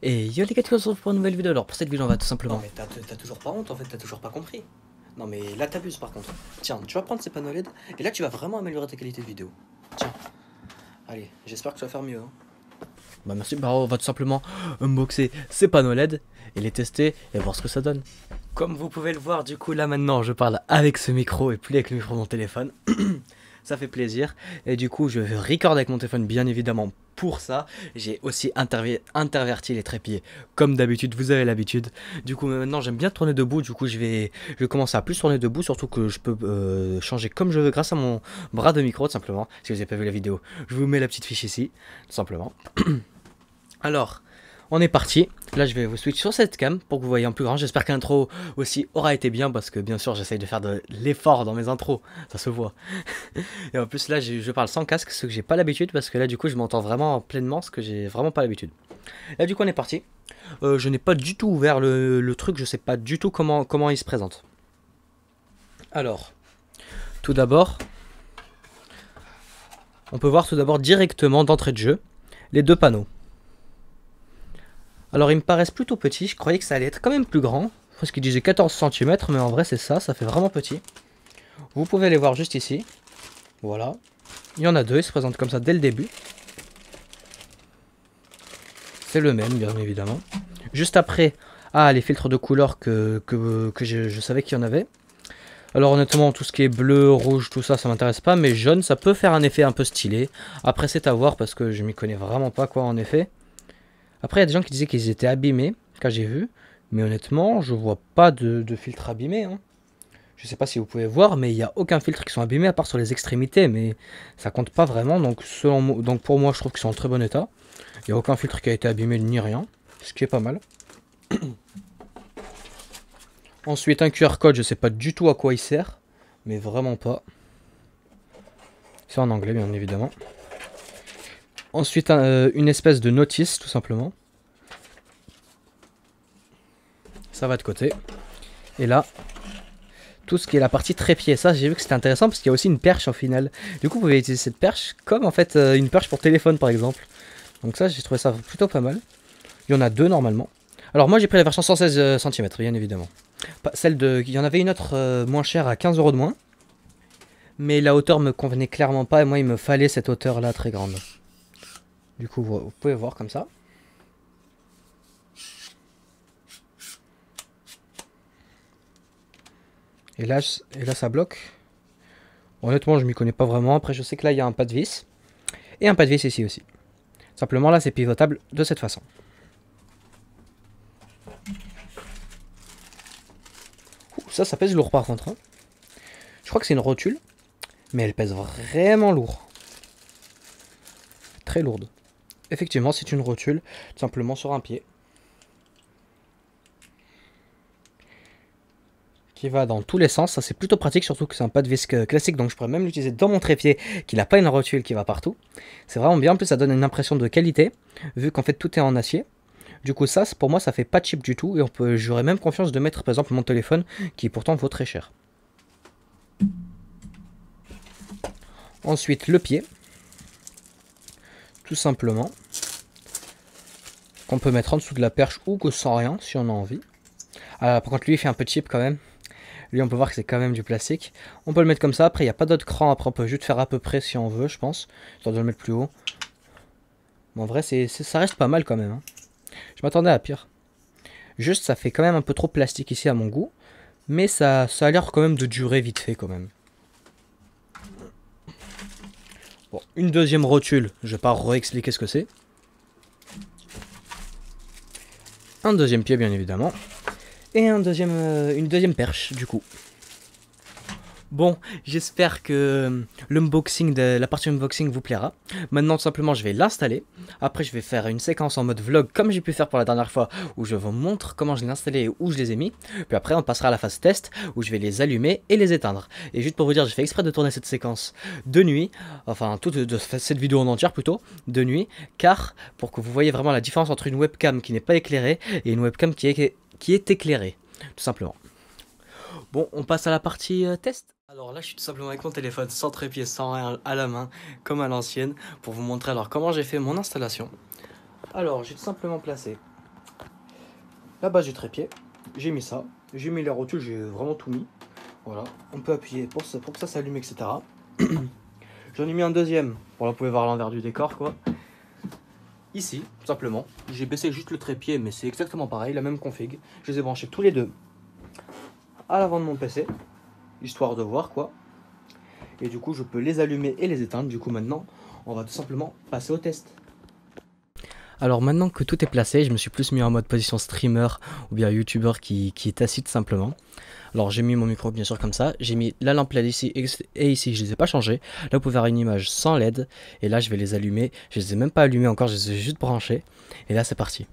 Et yo les gars, on se retrouve pour une nouvelle vidéo. Alors pour cette vidéo on va tout Non simplement... mais t'as toujours pas honte en fait, t'as toujours pas compris. Non mais là t'abuses par contre. Tiens, tu vas prendre ces panneaux LED et là tu vas vraiment améliorer ta qualité de vidéo. Tiens, allez, j'espère que tu vas faire mieux. Hein. Bah merci, bah on va tout simplement unboxer ces panneaux LED et les tester et voir ce que ça donne. Comme vous pouvez le voir, du coup là maintenant je parle avec ce micro et plus avec le micro de mon téléphone. Ça fait plaisir. Et du coup je vais record avec mon téléphone bien évidemment pour ça. J'ai aussi interverti les trépieds comme d'habitude, vous avez l'habitude. Du coup maintenant j'aime bien tourner debout, du coup je vais commencer à plus tourner debout, surtout que je peux changer comme je veux grâce à mon bras de micro tout simplement. Si vous n'avez pas vu la vidéo, je vous mets la petite fiche ici, tout simplement. Alors, on est parti. Là, je vais vous switch sur cette cam pour que vous voyez en plus grand. J'espère que l'intro aussi aura été bien parce que bien sûr, j'essaye de faire de l'effort dans mes intros. Ça se voit. Et en plus, là, je parle sans casque, ce que j'ai pas l'habitude parce que là, du coup, je m'entends vraiment pleinement, ce que j'ai vraiment pas l'habitude. Là, du coup, on est parti. Je n'ai pas du tout ouvert le truc. Je sais pas du tout comment il se présente. Alors, tout d'abord, on peut voir tout d'abord directement d'entrée de jeu les deux panneaux. Alors ils me paraissent plutôt petits, je croyais que ça allait être quand même plus grand, parce qu'ils disaient 14 cm, mais en vrai c'est ça fait vraiment petit. Vous pouvez les voir juste ici, voilà. Il y en a deux, ils se présentent comme ça dès le début. C'est le même bien évidemment. Juste après, les filtres de couleur que je savais qu'il y en avait. Alors honnêtement, tout ce qui est bleu, rouge, tout ça, ça m'intéresse pas, mais jaune, ça peut faire un effet un peu stylé. Après c'est à voir, parce que je m'y connais vraiment pas quoi en effet. Après il y a des gens qui disaient qu'ils étaient abîmés, quand j'ai vu. Mais honnêtement, je vois pas de filtre abîmé. Hein. Je sais pas si vous pouvez voir, mais il n'y a aucun filtre qui sont abîmés à part sur les extrémités. Mais ça compte pas vraiment. Donc, donc pour moi, je trouve qu'ils sont en très bon état. Il n'y a aucun filtre qui a été abîmé ni rien. Ce qui est pas mal. Ensuite, un QR code, je sais pas du tout à quoi il sert. Mais vraiment pas. C'est en anglais, bien évidemment. Ensuite, une espèce de notice, tout simplement. Ça va de côté. Et là, tout ce qui est la partie trépied. Ça, j'ai vu que c'était intéressant parce qu'il y a aussi une perche au final. Du coup, vous pouvez utiliser cette perche comme en fait une perche pour téléphone par exemple. Donc ça, j'ai trouvé ça plutôt pas mal. Il y en a deux normalement. Alors moi, j'ai pris la version 116 cm, bien évidemment. Il y en avait une autre moins chère à 15 € de moins. Mais la hauteur me convenait clairement pas et moi, il me fallait cette hauteur là très grande. Du coup, vous pouvez voir comme ça. Et là, ça bloque. Honnêtement, je m'y connais pas vraiment. Après, je sais que là, il y a un pas de vis. Et un pas de vis ici aussi. Simplement, là, c'est pivotable de cette façon. Ça pèse lourd par contre. Hein. Je crois que c'est une rotule. Mais elle pèse vraiment lourd. Très lourde. Effectivement, c'est une rotule. Tout simplement sur un pied. Qui va dans tous les sens. Ça, c'est plutôt pratique. Surtout que c'est un pas de vis classique. Donc, je pourrais même l'utiliser dans mon trépied. Qui n'a pas une rotule qui va partout. C'est vraiment bien. En plus, ça donne une impression de qualité. Vu qu'en fait, tout est en acier. Du coup, ça, pour moi, ça fait pas cheap du tout. Et j'aurais même confiance de mettre, par exemple, mon téléphone, qui pourtant vaut très cher. Ensuite, le pied. Tout simplement. Qu'on peut mettre en dessous de la perche ou que sans rien, si on a envie. Par contre, lui, il fait un peu cheap quand même. Lui, on peut voir que c'est quand même du plastique. On peut le mettre comme ça. Après, il n'y a pas d'autre cran. Après, on peut juste faire à peu près si on veut, je pense. Histoire de le mettre plus haut. Mais en vrai, ça reste pas mal quand même. Hein. Je m'attendais à pire. Juste, ça fait quand même un peu trop plastique ici à mon goût. Mais ça a l'air quand même de durer vite fait quand même. Bon, une deuxième rotule. Je vais pas réexpliquer ce que c'est. Un deuxième pied, bien évidemment. Et une deuxième perche, du coup. Bon, j'espère que la partie unboxing vous plaira. Maintenant, tout simplement, je vais l'installer. Après, je vais faire une séquence en mode vlog, comme j'ai pu faire pour la dernière fois, où je vous montre comment je l'ai installé et où je les ai mis. Puis après, on passera à la phase test, où je vais les allumer et les éteindre. Et juste pour vous dire, j'ai fait exprès de tourner cette séquence de nuit, enfin, cette vidéo en entière plutôt, de nuit, car pour que vous voyez vraiment la différence entre une webcam qui n'est pas éclairée et une webcam qui est éclairée, tout simplement. Bon, on passe à la partie test. Alors là, je suis tout simplement avec mon téléphone, sans trépied, sans rien, à la main, comme à l'ancienne, pour vous montrer alors comment j'ai fait mon installation. Alors, j'ai tout simplement placé la base du trépied. J'ai mis ça. J'ai mis les rotules, j'ai vraiment tout mis. Voilà, on peut appuyer pour que ça s'allume, etc. J'en ai mis un deuxième pour là vous pouvez voir l'envers du décor quoi. Ici, tout simplement, j'ai baissé juste le trépied, mais c'est exactement pareil, la même config. Je les ai branchés tous les deux à l'avant de mon PC, histoire de voir quoi. Et du coup, je peux les allumer et les éteindre. Du coup, maintenant, on va tout simplement passer au test. Alors maintenant que tout est placé, je me suis plus mis en mode position streamer ou bien youtubeur qui est assis tout simplement. Alors j'ai mis mon micro bien sûr comme ça, j'ai mis la lampe LED ici et ici je les ai pas changés. Là vous pouvez voir une image sans LED et là je vais les allumer, je les ai même pas allumés encore, je les ai juste branchés et là c'est parti.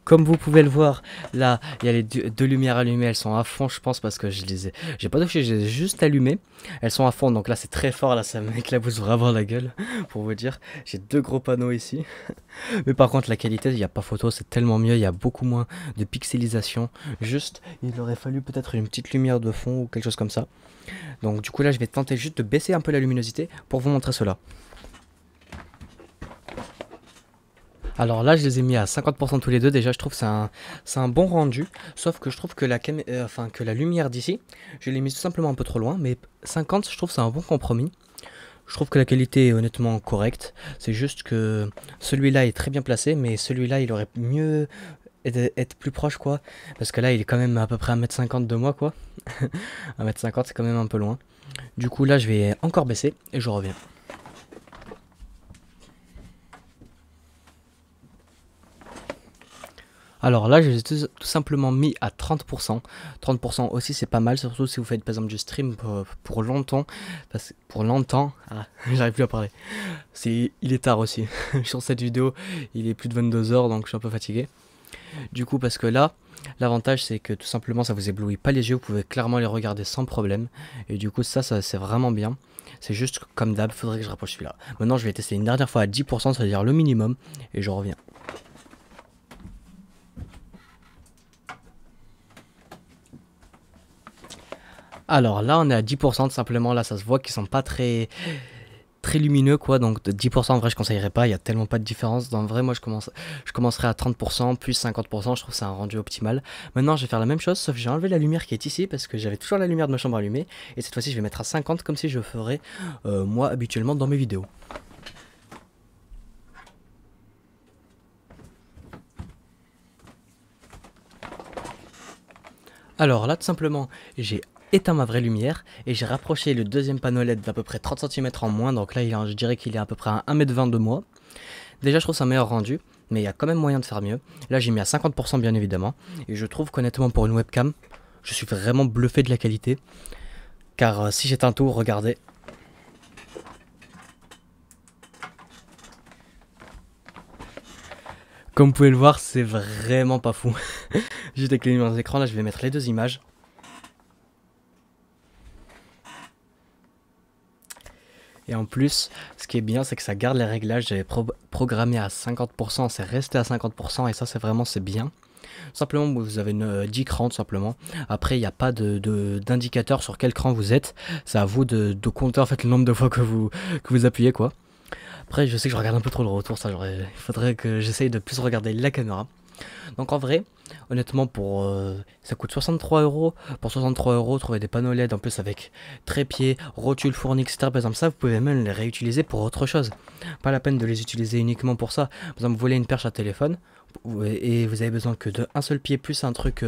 Comme vous pouvez le voir, là, il y a les deux lumières allumées, elles sont à fond, je pense, parce que j'ai pas touché, je les ai juste allumées. Elles sont à fond, donc là c'est très fort, là ça m'éclabousse vraiment la gueule, pour vous dire. J'ai deux gros panneaux ici. Mais par contre, la qualité, il n'y a pas photo, c'est tellement mieux, il y a beaucoup moins de pixelisation. Juste, il aurait fallu peut-être une petite lumière de fond ou quelque chose comme ça. Donc du coup là, je vais tenter juste de baisser un peu la luminosité pour vous montrer cela. Alors là je les ai mis à 50% tous les deux, déjà je trouve que c'est un bon rendu, sauf que je trouve que que la lumière d'ici, je l'ai mise tout simplement un peu trop loin, mais 50 je trouve que c'est un bon compromis. Je trouve que la qualité est honnêtement correcte, c'est juste que celui-là est très bien placé, mais celui-là il aurait mieux être plus proche quoi, parce que là il est quand même à peu près à 1m50 de moi quoi, 1m50 c'est quand même un peu loin. Du coup là je vais encore baisser et je reviens. Alors là, je les ai tout simplement mis à 30%. 30% aussi, c'est pas mal, surtout si vous faites par exemple du stream pour longtemps. J'arrive plus à parler. Il est tard aussi. Sur cette vidéo, il est plus de 22 h, donc je suis un peu fatigué. Du coup, parce que là, l'avantage, c'est que tout simplement, ça vous éblouit pas les yeux. Vous pouvez clairement les regarder sans problème. Et du coup, ça c'est vraiment bien. C'est juste comme d'hab, faudrait que je rapproche celui-là. Maintenant, je vais tester une dernière fois à 10%, c'est-à-dire le minimum. Et je reviens. Alors là on est à 10% tout simplement, là ça se voit qu'ils sont pas très lumineux quoi, donc de 10% en vrai je conseillerais pas, il y a tellement pas de différence. En vrai moi je commencerai à 30% plus 50%, je trouve que c'est un rendu optimal. Maintenant je vais faire la même chose sauf que j'ai enlevé la lumière qui est ici parce que j'avais toujours la lumière de ma chambre allumée et cette fois-ci je vais mettre à 50 comme si je ferais moi habituellement dans mes vidéos. Alors là tout simplement j'ai éteint ma vraie lumière et j'ai rapproché le deuxième panneau LED d'à peu près 30 cm en moins, donc là je dirais qu'il est à peu près à 1m20 de moi. Déjà je trouve ça un meilleur rendu, mais il y a quand même moyen de faire mieux. Là j'ai mis à 50% bien évidemment, et je trouve qu'honnêtement pour une webcam, je suis vraiment bluffé de la qualité. Car si j'éteins tout, regardez. Comme vous pouvez le voir, c'est vraiment pas fou. Juste avec les lumières d'écran, là je vais mettre les deux images. Et en plus, ce qui est bien, c'est que ça garde les réglages. J'avais programmé à 50%, c'est resté à 50%, et ça, c'est bien. Simplement, vous avez une 10 crans, tout simplement. Après, il n'y a pas d'indicateur sur quel cran vous êtes. C'est à vous de compter en fait le nombre de fois que vous appuyez, quoi. Après, je sais que je regarde un peu trop le retour, il faudrait que j'essaye de plus regarder la caméra. Donc en vrai, honnêtement, ça coûte 63 €. Pour 63 €, trouver des panneaux LED en plus avec trépied, rotule fournie, etc. Par exemple, ça, vous pouvez même les réutiliser pour autre chose. Pas la peine de les utiliser uniquement pour ça. Par exemple, vous voulez une perche à téléphone et vous avez besoin que d'un seul pied plus un truc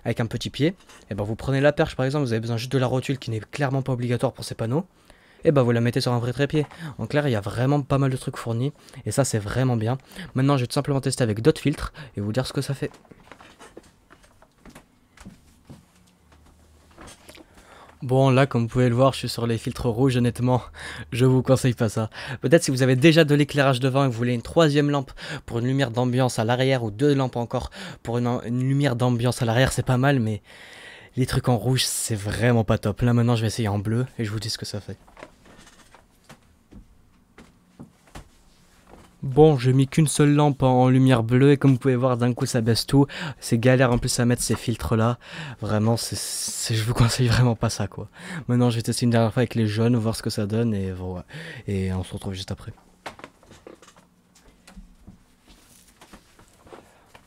avec un petit pied. Et ben vous prenez la perche par exemple, vous avez besoin juste de la rotule qui n'est clairement pas obligatoire pour ces panneaux. Et bah vous la mettez sur un vrai trépied. En clair, il y a vraiment pas mal de trucs fournis. Et ça, c'est vraiment bien. Maintenant, je vais tout simplement tester avec d'autres filtres et vous dire ce que ça fait. Bon, là, comme vous pouvez le voir, je suis sur les filtres rouges. Honnêtement, je vous conseille pas ça. Peut-être si vous avez déjà de l'éclairage devant et que vous voulez une troisième lampe pour une lumière d'ambiance à l'arrière, ou deux lampes encore pour une lumière d'ambiance à l'arrière, c'est pas mal. Mais les trucs en rouge, c'est vraiment pas top. Là, maintenant, je vais essayer en bleu et je vous dis ce que ça fait. Bon, j'ai mis qu'une seule lampe en lumière bleue et comme vous pouvez voir, d'un coup ça baisse tout. C'est galère en plus à mettre ces filtres là. Vraiment, je vous conseille vraiment pas ça quoi. Maintenant, je vais tester une dernière fois avec les jaunes, voir ce que ça donne et voilà. Et on se retrouve juste après.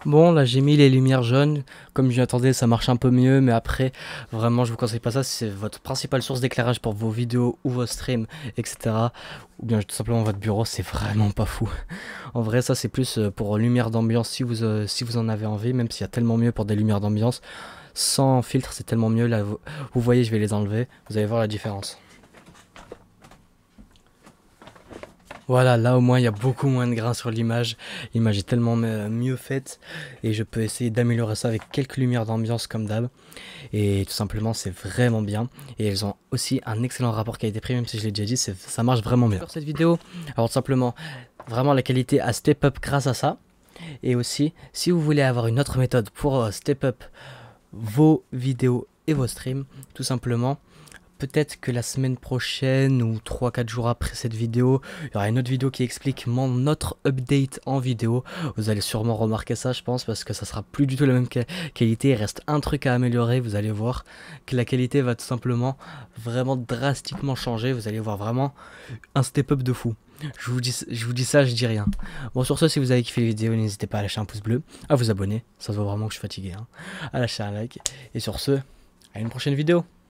Bon, là j'ai mis les lumières jaunes, comme je m'attendais ça marche un peu mieux, mais après vraiment je vous conseille pas ça, c'est votre principale source d'éclairage pour vos vidéos ou vos streams, etc. Ou bien tout simplement votre bureau, c'est vraiment pas fou. En vrai ça c'est plus pour lumière d'ambiance si vous en avez envie, même s'il y a tellement mieux pour des lumières d'ambiance. Sans filtre c'est tellement mieux, là vous voyez je vais les enlever, vous allez voir la différence. Voilà, là au moins il y a beaucoup moins de grains sur l'image. L'image est tellement mieux faite et je peux essayer d'améliorer ça avec quelques lumières d'ambiance comme d'hab. Et tout simplement c'est vraiment bien. Et elles ont aussi un excellent rapport qualité-prix, même si je l'ai déjà dit, ça marche vraiment bien. Sur cette vidéo, alors tout simplement, vraiment la qualité a step up grâce à ça. Et aussi, si vous voulez avoir une autre méthode pour step up vos vidéos et vos streams, tout simplement, peut-être que la semaine prochaine ou 3-4 jours après cette vidéo, il y aura une autre vidéo qui explique mon autre update en vidéo. Vous allez sûrement remarquer ça, je pense, parce que ça sera plus du tout la même qualité. Il reste un truc à améliorer, vous allez voir que la qualité va tout simplement vraiment drastiquement changer. Vous allez voir vraiment un step up de fou. Je vous dis ça, je dis rien. Bon, sur ce, si vous avez kiffé la vidéo, n'hésitez pas à lâcher un pouce bleu, à vous abonner, ça se voit vraiment que je suis fatigué, hein, à lâcher un like. Et sur ce, à une prochaine vidéo.